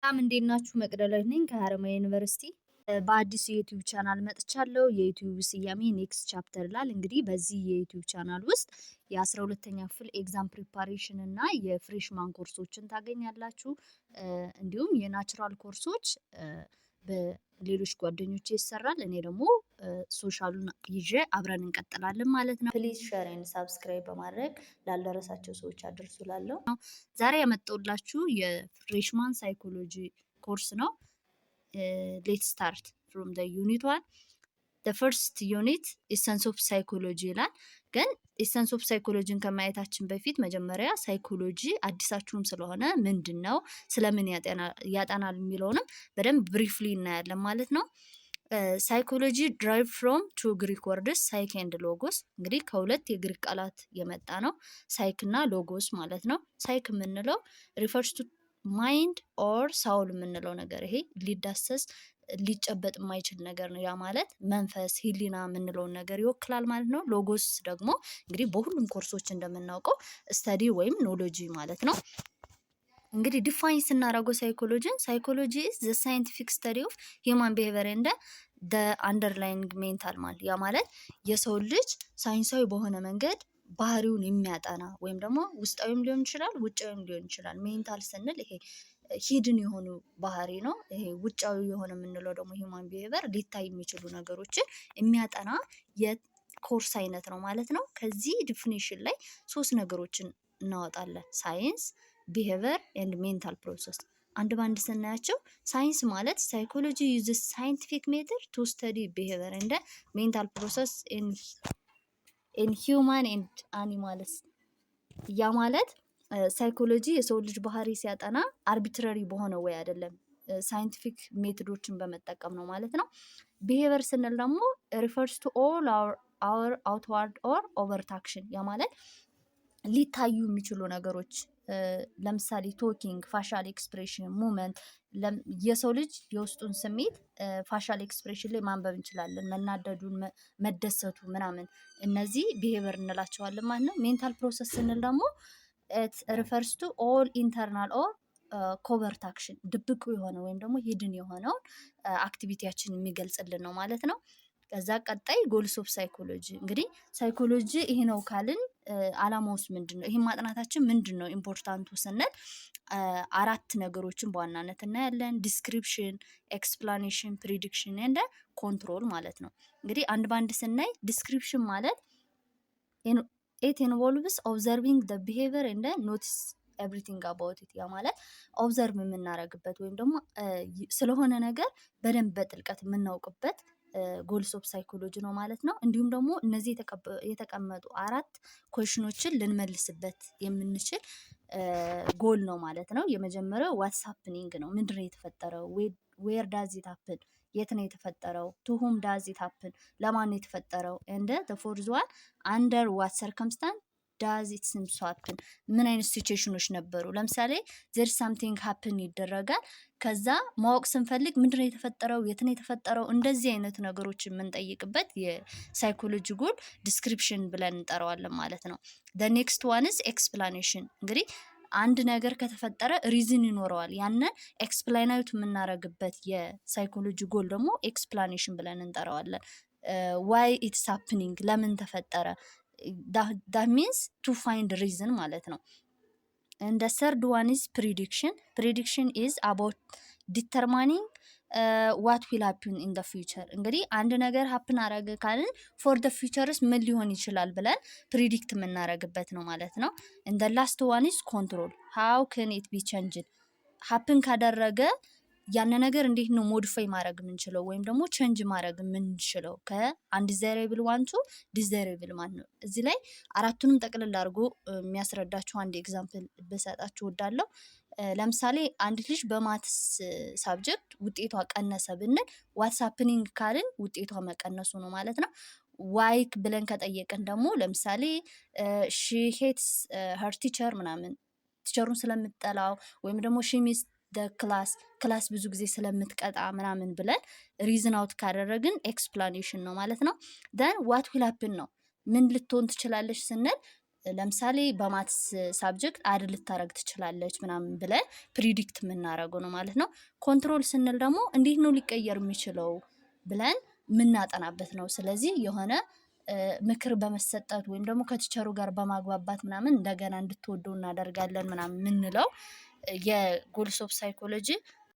ሰላም እንዴት ናችሁ? መቅደላዊት ነኝ ከሀረማያ ዩኒቨርሲቲ። በአዲስ የዩቲዩብ ቻናል መጥቻለሁ። የዩቲዩብ ስያሜ ኔክስት ቻፕተር ይላል። እንግዲህ በዚህ የዩቲዩብ ቻናል ውስጥ የ12ኛ ክፍል ኤግዛም ፕሪፓሬሽን እና የፍሬሽማን ኮርሶችን ታገኛላችሁ። እንዲሁም የናቹራል ኮርሶች በሌሎች ጓደኞቼ ይሰራል። እኔ ደግሞ ሶሻሉን ይዤ አብረን እንቀጥላለን ማለት ነው። ፕሊዝ ሼር ኤንድ ሳብስክራይብ በማድረግ ላልደረሳቸው ሰዎች አድርሱላለሁ። ዛሬ ያመጣሁላችሁ የፍሬሽማን ሳይኮሎጂ ኮርስ ነው። ሌትስ ስታርት ፍሮም ዘ ዩኒት 1 the first unit essence of psychology ይላል። ግን essence of psychologyን ከማየታችን በፊት መጀመሪያ ሳይኮሎጂ አዲሳችሁም ስለሆነ ምንድነው ስለምን ያጠናል የሚለውንም በደንብ ብሪፍሊ እናያለን ማለት ነው። ሳይኮሎጂ ድራይቭ ፍሮም ቱ ግሪክ ወርድስ ሳይክ ኤንድ ሎጎስ። እንግዲህ ከሁለት የግሪክ ቃላት የመጣ ነው፣ ሳይክ እና ሎጎስ ማለት ነው። ሳይክ የምንለው ሪፈርስ ቱ ማይንድ ኦር ሳውል የምንለው ነገር፣ ይሄ ሊዳሰስ ሊጨበጥ የማይችል ነገር ነው። ያ ማለት መንፈስ፣ ህሊና የምንለውን ነገር ይወክላል ማለት ነው። ሎጎስ ደግሞ እንግዲህ በሁሉም ኮርሶች እንደምናውቀው ስተዲ ወይም ኖሎጂ ማለት ነው። እንግዲህ ዲፋይን ስናደርገው ሳይኮሎጂ ኢዝ ዘ ሳይንቲፊክ ስተዲ ኦፍ ሂውማን ቢሄቪየር እንደ ደ አንደርላይንግ ሜንታል ማለት፣ ያ ማለት የሰው ልጅ ሳይንሳዊ በሆነ መንገድ ባህሪውን የሚያጠና ወይም ደግሞ ውስጣዊም ሊሆን ይችላል ውጫዊም ሊሆን ይችላል። ሜንታል ስንል ይሄ ሂድን የሆኑ ባህሪ ነው። ይሄ ውጫዊ የሆነ የምንለው ደግሞ ሂውማን ቢሄቪየር ሊታይ የሚችሉ ነገሮችን የሚያጠና የኮርስ አይነት ነው ማለት ነው። ከዚህ ዲፊኒሽን ላይ 3 ነገሮችን እናወጣለን፣ ሳይንስ፣ ቢሄቪየር ኤንድ ሜንታል ፕሮሰስ። አንድ ባንድ ስናያቸው ሳይንስ ማለት ሳይኮሎጂ ዩዝስ ሳይንቲፊክ ሜተድ ቱ ስተዲ ቢሄቪየር ኤንድ ሜንታል ፕሮሰስ ኢን ሂውማን ኤንድ አኒማልስ። ያ ማለት ሳይኮሎጂ የሰው ልጅ ባህሪ ሲያጠና አርቢትራሪ በሆነ ወይ አይደለም፣ ሳይንቲፊክ ሜቶዶችን በመጠቀም ነው ማለት ነው። ቢሄቪየር ስንል ደግሞ ሪፈርስ ቱ ኦል አወር አውትዋርድ ኦር ኦቨርት አክሽን፣ ያ ማለት ሊታዩ የሚችሉ ነገሮች ለምሳሌ ቶኪንግ፣ ፋሻል ኤክስፕሬሽን፣ ሙመንት። የሰው ልጅ የውስጡን ስሜት ፋሻል ኤክስፕሬሽን ላይ ማንበብ እንችላለን። መናደዱን፣ መደሰቱ ምናምን፣ እነዚህ ቢሄቪየር እንላቸዋለን ማለት ነው። ሜንታል ፕሮሰስ ስንል ደግሞ ሪፈርስ ቱ ኦል ኢንተርናል ኦር ኮቨርት አክሽን፣ ድብቁ የሆነ ወይም ደግሞ ሂድን የሆነውን አክቲቪቲያችን የሚገልጽልን ነው ማለት ነው። ከዛ ቀጣይ ጎልስ ኦፍ ሳይኮሎጂ። እንግዲህ ሳይኮሎጂ ይሄ ነው ካልን አላማውስ ምንድን ነው? ይሄን ማጥናታችን ምንድን ነው ኢምፖርታንቱ ስንል 4 ነገሮችን በዋናነት እናያለን። ዲስክሪፕሽን፣ ኤክስፕላኔሽን፣ ፕሪዲክሽን እንደ ኮንትሮል ማለት ነው። እንግዲህ አንድ ባንድ ስናይ ዲስክሪፕሽን ማለት ኢት ኢንቮልቭስ ኦብዘርቪንግ ዘ ቢሄቪየር እንደ ኖቲስ ኤቭሪቲንግ አባውት ኢት። ያ ማለት ኦብዘርቭ የምናደርግበት ወይም ደግሞ ስለሆነ ነገር በደንብ በጥልቀት የምናውቅበት ጎልስ ኦፍ ሳይኮሎጂ ነው ማለት ነው። እንዲሁም ደግሞ እነዚህ የተቀመጡ 4 ኩዌሽኖችን ልንመልስበት የምንችል ጎል ነው ማለት ነው። የመጀመሪያው ዋትስ ሃፕኒንግ ነው። ምንድን ነው የተፈጠረው? ዌር ዳዝ ኢት ሃፕን፣ የት ነው የተፈጠረው? ቱ ሁም ዳዝ ኢት ሃፕን፣ ለማን ነው የተፈጠረው? እንደ ዘ ፎርዝ ዋን አንደር ዋት ሰርከምስታንስ ዳዝ ኢት ሲምስ ቱ ሃፕን፣ ምን አይነት ሲቹዌሽኖች ነበሩ? ለምሳሌ ዜር ሳምቲንግ ሃፕን ይደረጋል። ከዛ ማወቅ ስንፈልግ ምንድን ነው የተፈጠረው? የት ነው የተፈጠረው? እንደዚህ አይነት ነገሮችን የምንጠይቅበት የሳይኮሎጂ ጎል ዲስክሪፕሽን ብለን እንጠራዋለን ማለት ነው። ዘ ኔክስት ዋንስ ኤክስፕላኔሽን። እንግዲህ አንድ ነገር ከተፈጠረ ሪዝን ይኖረዋል። ያንን ኤክስፕላይናዊት የምናደርግበት የሳይኮሎጂ ጎል ደግሞ ኤክስፕላኔሽን ብለን እንጠራዋለን። ዋይ ኢትስ ሃፕኒንግ፣ ለምን ተፈጠረ? that means to find reason ማለት ነው። and the third one is prediction. Prediction is about determining what will happen in the future. እንግዲህ አንድ ነገር ሀፕን አረገ ካልን for the futureስ ምን ሊሆን ይችላል ብለን ፕሪዲክት የምናረግበት ነው ማለት ነው። and the last one is control. how can it be changed? ሀፕን ካደረገ ያን ነገር እንዴት ነው ሞዲፋይ ማድረግ የምንችለው ወይም ደግሞ ቼንጅ ማድረግ የምንችለው ከአንዲዛይሬብል ዋን ቱ ዲዛይሬብል ማለት ነው። እዚህ ላይ 4ቱንም ጠቅልል አድርጎ የሚያስረዳችሁ አንድ ኤግዛምፕል ብሰጣችሁ እወዳለሁ። ለምሳሌ አንድ ልጅ በማትስ ሳብጀክት ውጤቷ ቀነሰ ብንል ዋትስ ሃፕኒንግ ካልን ውጤቷ መቀነሱ ነው ማለት ነው። ዋይ ብለን ከጠየቅን ደግሞ ለምሳሌ ሺ ሄትስ ሄር ቲቸር ምናምን፣ ቲቸሩን ስለምትጠላው ወይም ደግሞ ሺ ሚስ ክላስ ብዙ ጊዜ ስለምትቀጣ ምናምን ብለን ሪዝን አውት ካደረግን ኤክስፕላኔሽን ነው ማለት ነው። ደን ዋት ዊል ሃፕን ነው፣ ምን ልትሆን ትችላለች ስንል ለምሳሌ በማትስ ሳብጀክት አድ ልታረግ ትችላለች ምናምን ብለን ፕሪዲክት የምናደርገው ነው ማለት ነው። ኮንትሮል ስንል ደግሞ እንዴት ነው ሊቀየር የሚችለው ብለን የምናጠናበት ነው። ስለዚህ የሆነ ምክር በመሰጠት ወይም ደግሞ ከቲቸሩ ጋር በማግባባት ምናምን እንደገና እንድትወደው እናደርጋለን ምናምን የምንለው የጎልስ ኦፍ ሳይኮሎጂ